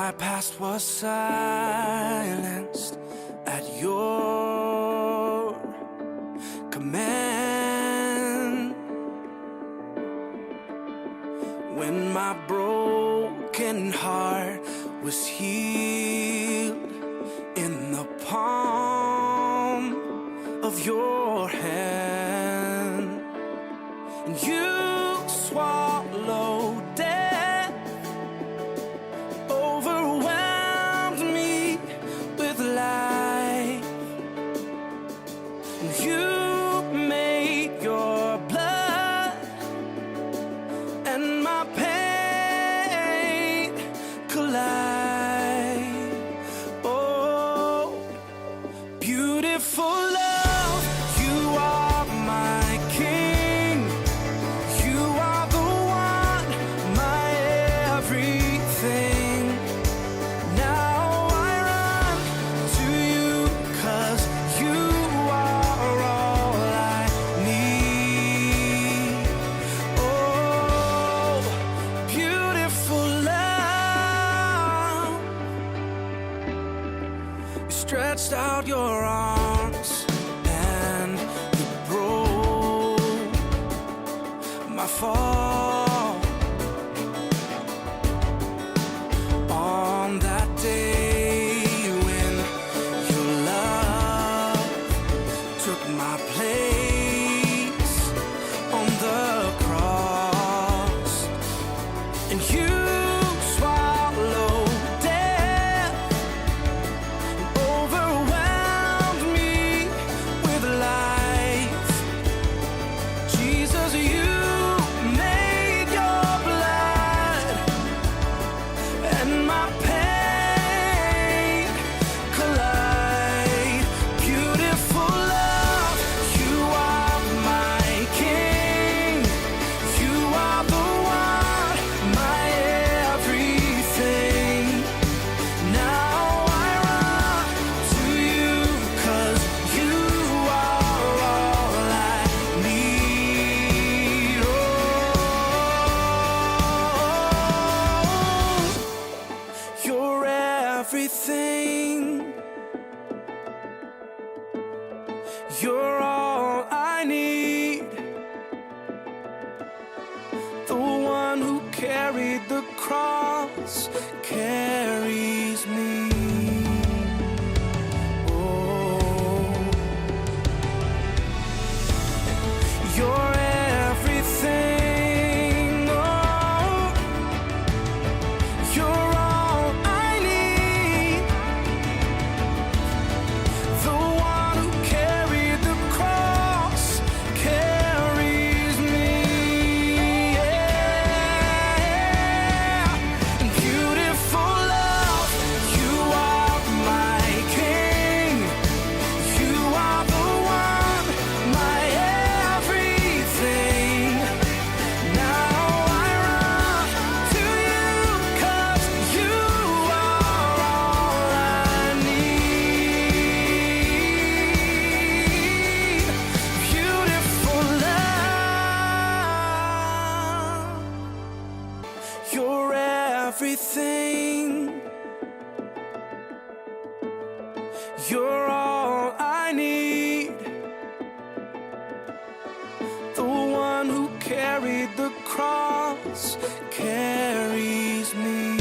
My past was silenced at your command. When my broken heart was healed in the palm of your hand, and you swallowed death, overwhelmed me with life, and you made your blood and my pain collide. Oh, beautiful love, you are my King. You are the one, my everything. Now I run to you, 'cause you are all I need. Oh, beautiful love. You stretched out your arms and you broke my fall. On that day when your love took my place on the cross, and you swallowed death, overwhelmed me with life. Jesus, you made your blood and my pain collide. Beautiful love, you are my King. You are the one, my everything. Now I run to you, 'cause you are all I need. Oh, you're everything. You're all I need. The one who carried the cross carries me. Oh, you're everything. Oh, you're all I need. The one who carried the cross carries me. Yeah. Beautiful love, you are my King. You are the one, my everything. Now I run to you, 'cause you are all I need. Beautiful love, you're everything. You're all I need. The one who carried the cross carries me.